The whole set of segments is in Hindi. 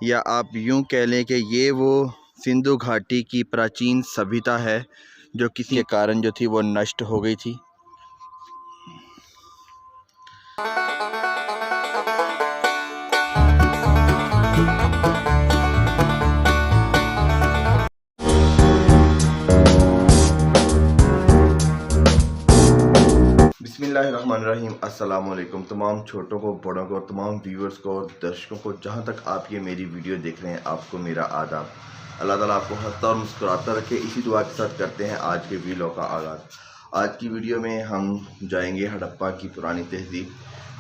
या आप यूं कह लें कि ये वो सिंधु घाटी की प्राचीन सभ्यता है जो किसी के कारण जो थी वो नष्ट हो गई थी। बिस्मिल्लाहिर्रहमानिर्रहीम। अस्सलाम वालेकुम तमाम छोटों को, बड़ों को, तमाम व्यूअर्स को और दर्शकों को, जहाँ तक आप ये मेरी वीडियो देख रहे हैं आपको मेरा आदाब। अल्लाह ताला आपको हंसता और मुस्कुराता रखे, इसी दुआ के साथ करते हैं आज के वीडियो का आगाज़। आज की वीडियो में हम जाएंगे हड़प्पा की पुरानी तहजीब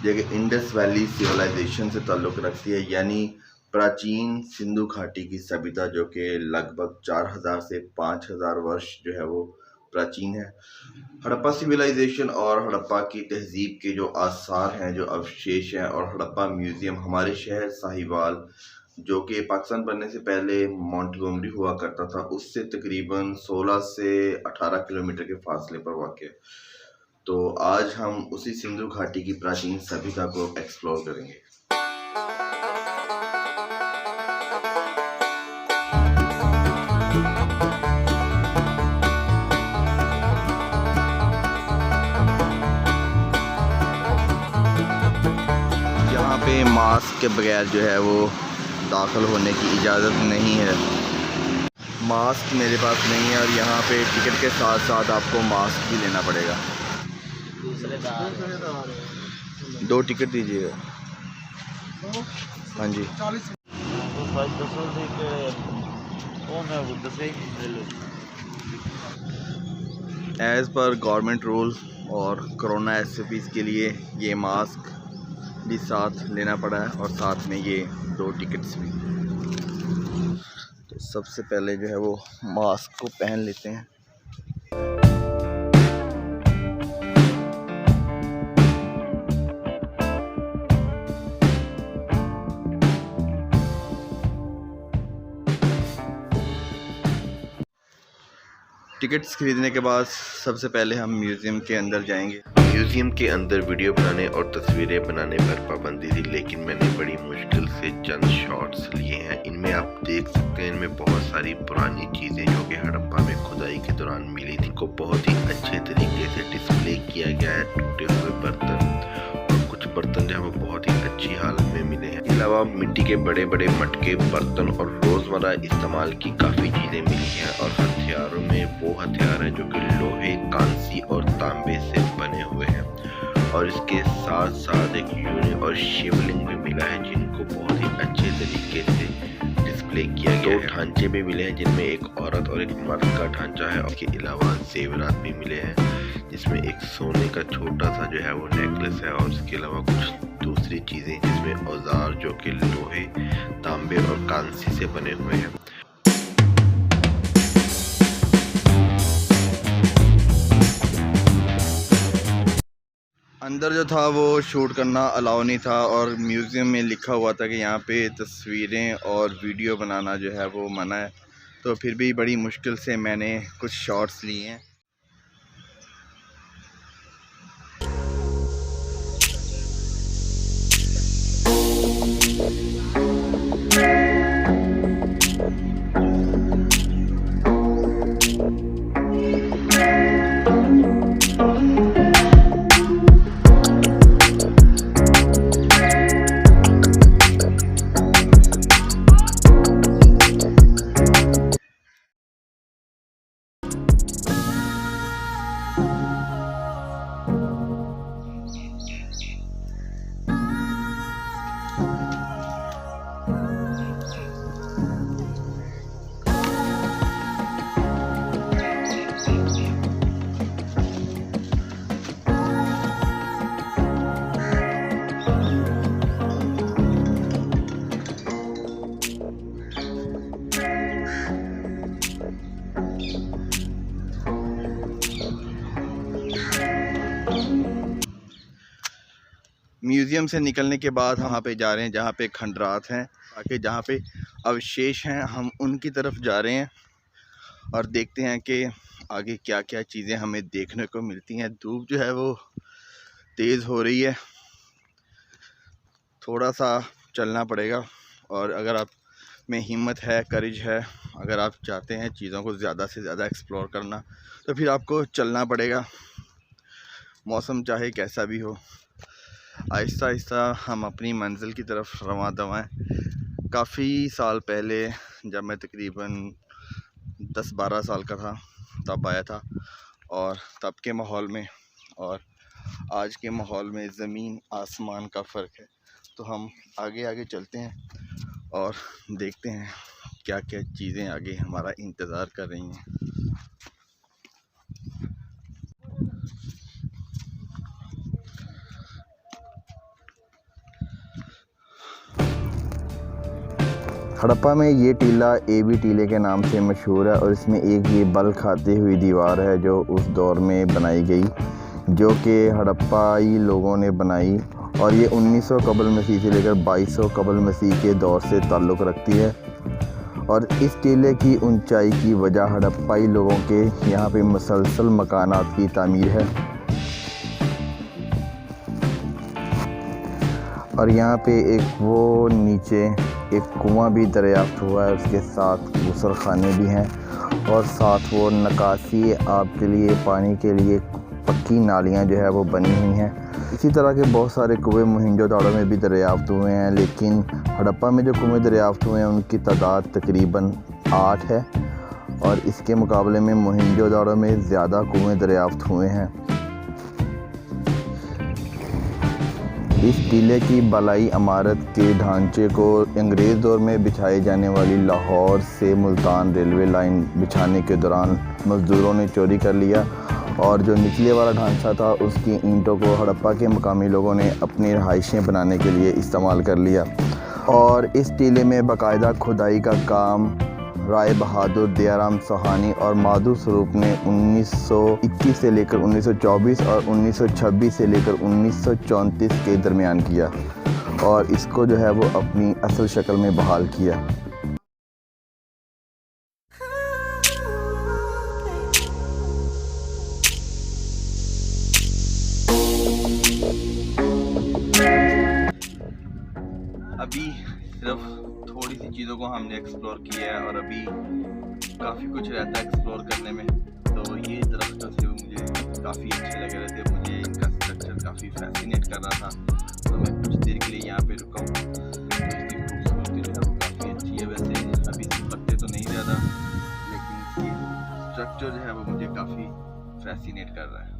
जो कि इंडस वैली सिविलाइजेशन से ताल्लुक़ रखती है, यानी प्राचीन सिंधु घाटी की सभ्यता जो कि लगभग 4000 से 5000 वर्ष जो है वो प्राचीन है। हड़प्पा सिविलाइजेशन और हड़प्पा की तहजीब के जो आसार हैं, जो अवशेष हैं, और हड़प्पा म्यूज़ियम हमारे शहर साहिवाल जो कि पाकिस्तान बनने से पहले मोंटगोमरी हुआ करता था, उससे तकरीबन 16 से 18 किलोमीटर के फासले पर वाक़ है। तो आज हम उसी सिंधु घाटी की प्राचीन सभ्यता को एक्सप्लोर करेंगे। यहाँ पे मास्क के बगैर जो है वो दाखिल होने की इजाज़त नहीं है। मास्क मेरे पास नहीं है और यहाँ पे टिकट के साथ साथ आपको मास्क भी लेना पड़ेगा। दो टिकट दीजिएगा। हाँ जी। एज़ पर गवर्नमेंट रूल और कोरोना SOPs के लिए ये मास्क भी साथ लेना पड़ा है और साथ में ये 2 टिकट्स भी। तो सबसे पहले जो है वो मास्क को पहन लेते हैं। टिकट्स खरीदने के बाद सबसे पहले हम म्यूज़ियम के अंदर जाएंगे। म्यूज़ियम के अंदर वीडियो बनाने और तस्वीरें बनाने पर पाबंदी थी, लेकिन मैंने बड़ी मुश्किल से चंद शॉट्स लिए हैं। इनमें आप देख सकते हैं, इनमें बहुत सारी पुरानी चीज़ें जो कि हड़प्पा में खुदाई के दौरान मिली थी को बहुत ही अच्छे तरीके से डिस्प्ले किया गया है। टूटे हुए बर्तन और कुछ बर्तन जो है वो बहुत ही अच्छी हालत में मिले हैं। इसके अलावा मिट्टी के बड़े बड़े मटके, बर्तन और रोज़मर्रा इस्तेमाल की काफ़ी चीज़ें मिली हैं। और हथियारों में वो हथियार हैं जो कि लोहे, कांसी और तांबे से बने हुए हैं। और इसके साथ साथ एक यूनि और शिवलिंग भी मिला है जिनको बहुत ही अच्छे तरीके से डिस्प्ले किया गया है। 2 ढांचे भी मिले हैं जिनमें एक औरत और एक मर्द का ढांचा है। और इसके अलावा जेवरात भी मिले हैं जिसमें एक सोने का छोटा सा जो है वो नेकलेस है। और इसके अलावा कुछ दूसरी चीज़ें जिसमें औजार जो कि लोहे, तांबे और कांसी से बने हुए हैं। अंदर जो था वो शूट करना अलाउ नहीं था और म्यूज़ियम में लिखा हुआ था कि यहाँ पे तस्वीरें और वीडियो बनाना जो है वो मना है। तो फिर भी बड़ी मुश्किल से मैंने कुछ शॉट्स लिए हैं। म्यूज़ियम से निकलने के बाद हम वहाँ पे जा रहे हैं जहाँ पे खंडरात हैं, ताकि जहाँ पे अवशेष हैं हम उनकी तरफ जा रहे हैं और देखते हैं कि आगे क्या क्या चीज़ें हमें देखने को मिलती हैं। धूप जो है वो तेज़ हो रही है, थोड़ा सा चलना पड़ेगा। और अगर आप में हिम्मत है, करेज है। अगर आप चाहते हैं चीज़ों को ज़्यादा से ज़्यादा एक्सप्लोर करना तो फिर आपको चलना पड़ेगा, मौसम चाहे कैसा भी हो। आहिस्ता आहिस्ता हम अपनी मंजिल की तरफ रवां दवां हैं। काफ़ी साल पहले जब मैं तकरीबन 10-12 साल का था तब आया था, और तब के माहौल में और आज के माहौल में ज़मीन आसमान का फ़र्क है। तो हम आगे आगे चलते हैं और देखते हैं क्या क्या चीज़ें आगे हमारा इंतज़ार कर रही हैं। हड़प्पा में ये टीला एबी टीले के नाम से मशहूर है, और इसमें एक ये बल खाती हुई दीवार है जो उस दौर में बनाई गई, जो कि हड़प्पाई लोगों ने बनाई, और ये 1900 कबल मसीह से लेकर 2200 कबल मसीह के दौर से ताल्लुक़ रखती है। और इस टीले की ऊंचाई की वजह हड़प्पाई लोगों के यहाँ पे मुसलसल मकानात की तामीर है। और यहाँ पे एक वो नीचे एक कुआं भी दरियाफ्त हुआ है, उसके साथ गुसल खाने भी हैं, और साथ वो नकासी आपके लिए पानी के लिए पक्की नालियाँ जो है वो बनी हुई हैं। इसी तरह के बहुत सारे कुएँ मोहनजोदड़ो में भी दरियाफ्त हुए हैं, लेकिन हड़प्पा में जो कुएँ दरियाफ्त हुए हैं उनकी तादाद तकरीबन 8 है, और इसके मुकाबले में मोहनजोदड़ो में ज़्यादा कुएँ दरियाफ्त हुए हैं। इस टीले की बलाई इमारत के ढांचे को अंग्रेज़ दौर में बिछाई जाने वाली लाहौर से मुल्तान रेलवे लाइन बिछाने के दौरान मज़दूरों ने चोरी कर लिया, और जो निचले वाला ढांचा था उसकी ईंटों को हड़प्पा के मकामी लोगों ने अपनी रहाइशें बनाने के लिए इस्तेमाल कर लिया। और इस टीले में बाकायदा खुदाई का काम राय बहादुर, दयाराम सोहानी और माधु स्वरूप ने 1921 से लेकर 1924 और 1926 से लेकर 1934 के दरमियान किया, और इसको जो है वो अपनी असल शक्ल में बहाल किया। अभी सिर्फ थोड़ी सी चीज़ों को हमने एक्सप्लोर किया है, और अभी काफ़ी कुछ रहता है एक्सप्लोर करने में। तो ये दरख्तों से मुझे काफ़ी अच्छे लग रहे थे, मुझे इनका स्ट्रक्चर काफ़ी फैसिनेट कर रहा था, तो मैं कुछ देर के लिए यहाँ पे रुका हूँ। इसकी खूबसूरती जो है वो काफ़ी अच्छी है। वैसे अभी पत्ते तो नहीं ज़्यादा, लेकिन इसकी स्ट्रक्चर जो है वो मुझे काफ़ी फैसिनेट कर रहा है।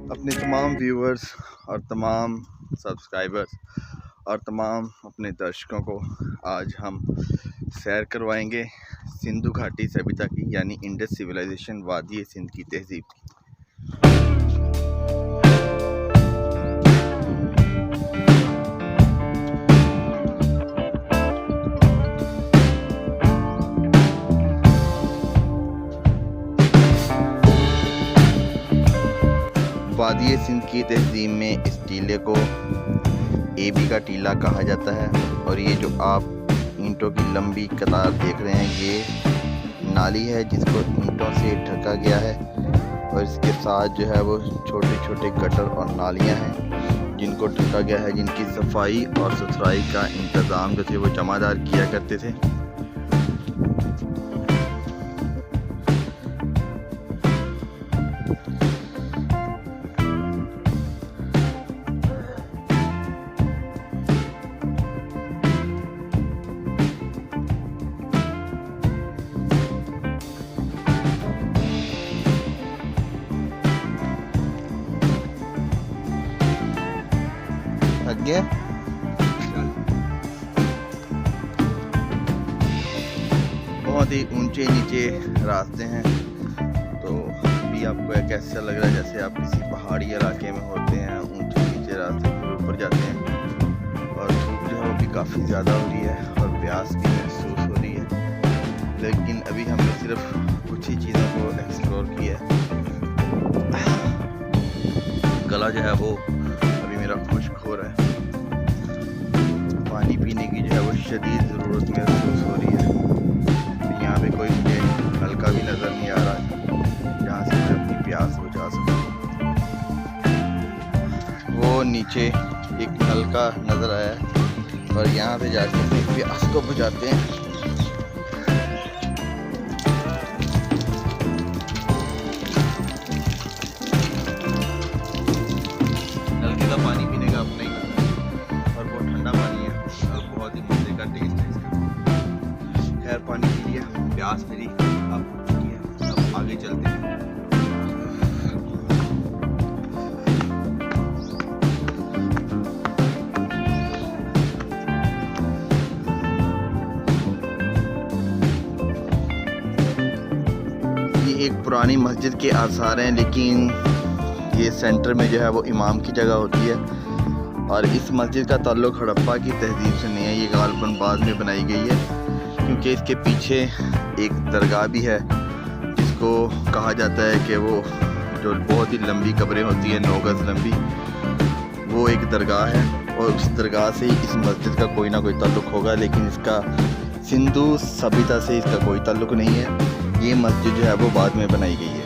अपने तमाम व्यूवर्स और तमाम सब्सक्राइबर्स और तमाम अपने दर्शकों को आज हम सैर करवाएंगे सिंधु घाटी सभ्यता की, यानी इंडस सिविलाइजेशन, वादी सिंध की तहजीब की। वादी सिंध की तहजीब में इस टीले को एबी का टीला कहा जाता है, और ये जो आप ईंटों की लंबी कतार देख रहे हैं ये नाली है जिसको ईंटों से ढका गया है, और इसके साथ जो है वो छोटे छोटे गटर और नालियां हैं जिनको ढका गया है, जिनकी सफाई और सुथराई का इंतज़ाम जो थे वो जमादार किया करते थे। बहुत ही ऊंचे नीचे रास्ते हैं, तो भी आपको एक ऐसा लग रहा है जैसे आप किसी पहाड़ी इलाके में होते हैं, ऊंचे नीचे रास्ते फिर ऊपर जाते हैं, और धूप जो है वो भी काफ़ी ज़्यादा हो रही है और प्यास भी महसूस हो रही है। लेकिन अभी हमने सिर्फ कुछ ही चीज़ों को एक्सप्लोर किया है। गला जो है वो अभी मेरा खुश्क हो रहा है। पानी पीने की जो है वो शदीद ज़रूरत महसूस हो रही है। तो यहाँ पे कोई मुझे नलका भी नज़र नहीं आ रहा जहाँ से मैं अपनी प्यास बुझा सकूँ। वो नीचे एक नलका नज़र आया है और यहाँ पे जाके अपनी प्यास को बुझाते हैं। नलके का पानी पीने का अपना ही मजा है और बहुत ठंडा पानी है और बहुत ही मज़े का टेस्ट है इसका। खैर पानी पी लिया, प्यास मेरी अब बुझ चुकी है। अब आगे चलते हैं। ये एक पुरानी मस्जिद के आसार हैं, लेकिन ये सेंटर में जो है वो इमाम की जगह होती है और इस मस्जिद का ताल्लुक़ हड़प्पा की तहजीब से नहीं है। ये गालबन बाद में बनाई गई है क्योंकि इसके पीछे एक दरगाह भी है जिसको कहा जाता है कि वो जो बहुत ही लंबी कब्रें होती हैं 9 गज़ लंबी, वो एक दरगाह है और उस दरगाह से ही इस मस्जिद का कोई ना कोई ताल्लुक़ होगा, लेकिन इसका सिंधु सभ्यता से इसका कोई ताल्लुक़ नहीं है। ये मस्जिद जो है वो बाद में बनाई गई है।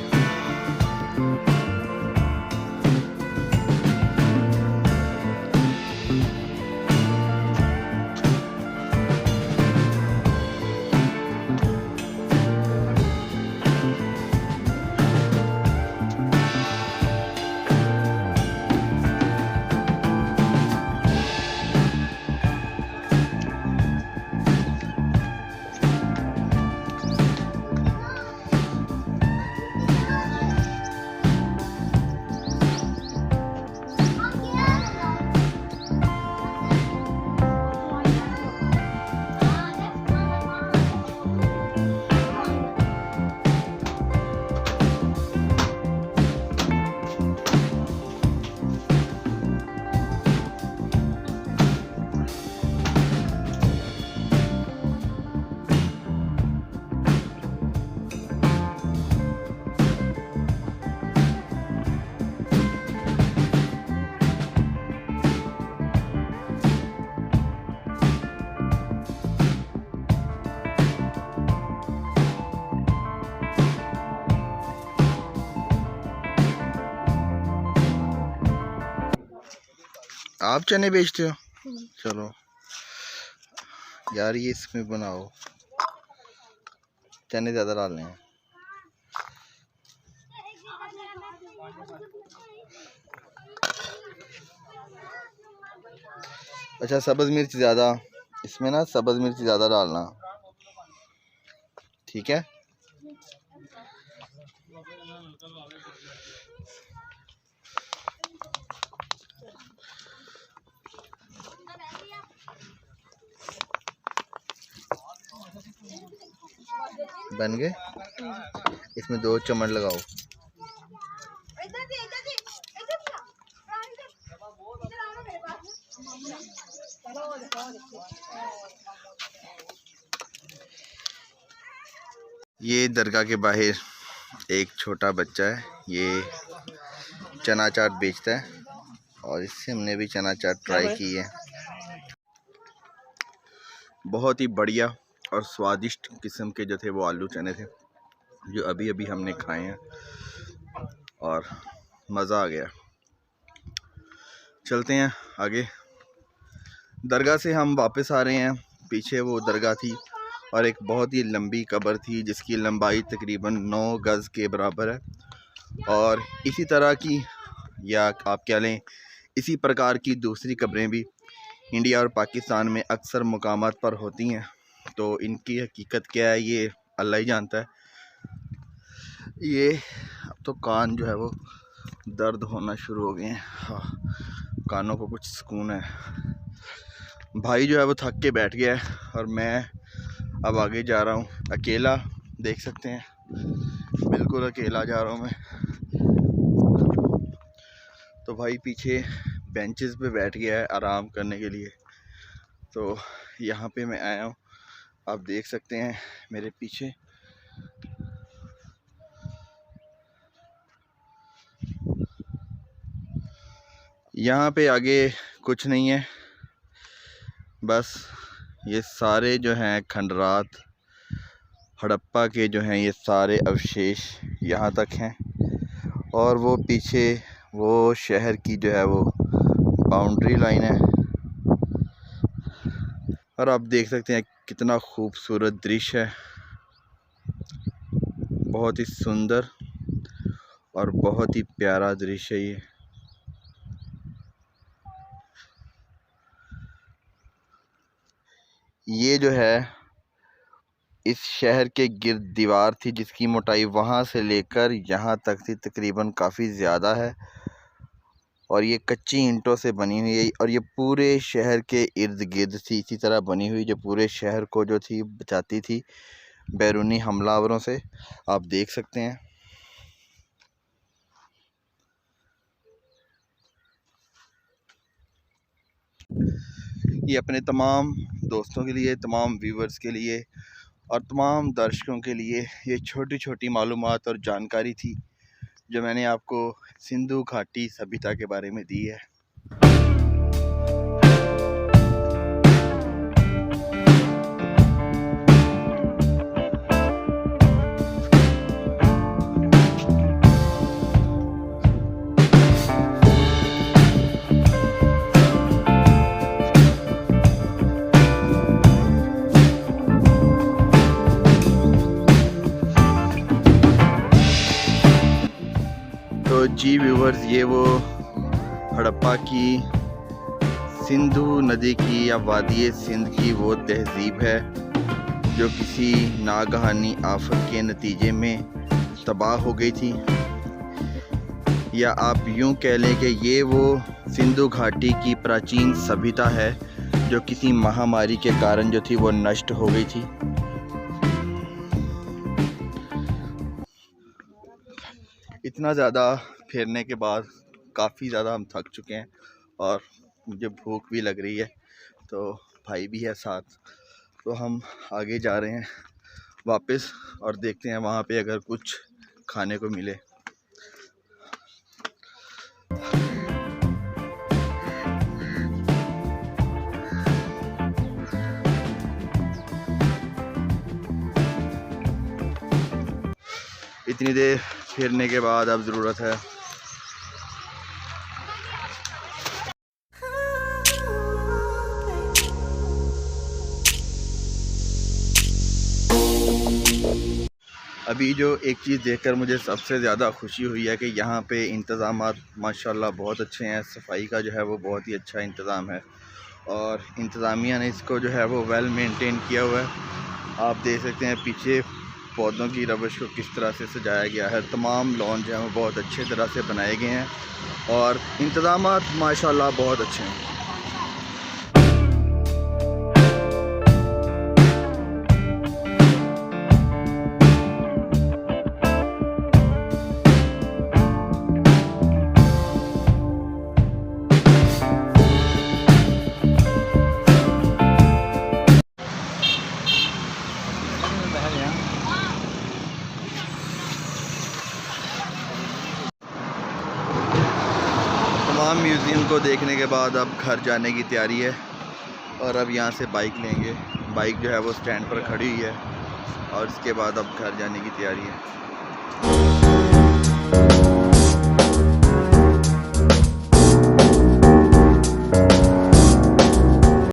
आप चने बेचते हो? चलो यार, ये इसमें बनाओ, चने ज़्यादा डालने हैं। अच्छा, सब्ज़ मिर्च ज़्यादा, इसमें ना सब्ज़ मिर्च ज़्यादा डालना, ठीक है? बन गए। इसमें 2 चम्मच लगाओ। ये दरगाह के बाहर एक छोटा बच्चा है, ये चना चाट बेचता है और इससे हमने भी चना चाट ट्राई की है। बहुत ही बढ़िया और स्वादिष्ट किस्म के जो थे वो आलू चने थे, जो अभी अभी हमने खाए हैं और मज़ा आ गया। चलते हैं आगे। दरगाह से हम वापस आ रहे हैं। पीछे वो दरगाह थी और एक बहुत ही लंबी कब्र थी जिसकी लंबाई तकरीबन 9 गज़ के बराबर है और इसी तरह की, या आप कह लें इसी प्रकार की दूसरी कब्रें भी इंडिया और पाकिस्तान में अक्सर मुकामात पर होती हैं। तो इनकी हकीकत क्या है ये अल्लाह ही जानता है। ये अब तो कान जो है वो दर्द होना शुरू हो गए हैं। हाँ, कानों को कुछ सुकून है। भाई जो है वो थक के बैठ गया है और मैं अब आगे जा रहा हूँ अकेला। देख सकते हैं बिल्कुल अकेला जा रहा हूँ मैं। तो भाई पीछे बेंचेस पे बैठ गया है आराम करने के लिए, तो यहाँ पे मैं आया हूँ। आप देख सकते हैं मेरे पीछे यहाँ पे आगे कुछ नहीं है, बस ये सारे जो हैं खंडरात हड़प्पा के जो हैं ये सारे अवशेष यहाँ तक हैं। और वो पीछे वो शहर की जो है वो बाउंड्री लाइन है। और आप देख सकते हैं कितना खूबसूरत दृश्य है, बहुत ही सुंदर और बहुत ही प्यारा दृश्य है ये जो है इस शहर के गिर्द दीवार थी जिसकी मोटाई वहाँ से लेकर यहाँ तक थी, तकरीबन काफ़ी ज़्यादा है। और ये कच्ची ईंटों से बनी हुई है और ये पूरे शहर के इर्द गिर्द थी इसी तरह बनी हुई, जो पूरे शहर को जो थी बचाती थी बैरूनी हमलावरों से। आप देख सकते हैं। ये अपने तमाम दोस्तों के लिए, तमाम व्यूवर्स के लिए और तमाम दर्शकों के लिए ये छोटी छोटी मालूमात और जानकारी थी जो मैंने आपको सिंधु घाटी सभ्यता के बारे में दी है। तो जी व्यूवर्स, ये वो हड़प्पा की सिंधु नदी की या वादी सिंध की वो तहज़ीब है जो किसी नागहानी आफत के नतीजे में तबाह हो गई थी। या आप यूं कह लें कि ये वो सिंधु घाटी की प्राचीन सभ्यता है जो किसी महामारी के कारण जो थी वो नष्ट हो गई थी। इतना ज़्यादा फिरने के बाद काफ़ी ज़्यादा हम थक चुके हैं और मुझे भूख भी लग रही है, तो भाई भी है साथ, तो हम आगे जा रहे हैं वापस और देखते हैं वहाँ पे अगर कुछ खाने को मिले। इतनी देर फिरने के बाद अब ज़रूरत है अभी जो एक चीज़ देखकर मुझे सबसे ज़्यादा खुशी हुई है कि यहाँ पे इंतज़ामात माशाल्लाह बहुत अच्छे हैं। सफाई का जो है वो बहुत ही अच्छा इंतज़ाम है और इंतज़ामिया ने इसको जो है वो वेल मेंटेन किया हुआ है। आप देख सकते हैं पीछे पौधों की रवश को किस तरह से सजाया गया है। तमाम लॉन जो हैं वो बहुत अच्छे तरह से बनाए गए हैं और इंतज़ामात माशाल्लाह बहुत अच्छे हैं। तमाम म्यूज़ियम को देखने के बाद अब घर जाने की तैयारी है और अब यहाँ से बाइक लेंगे। बाइक जो है वो स्टैंड पर खड़ी हुई है और इसके बाद अब घर जाने की तैयारी है।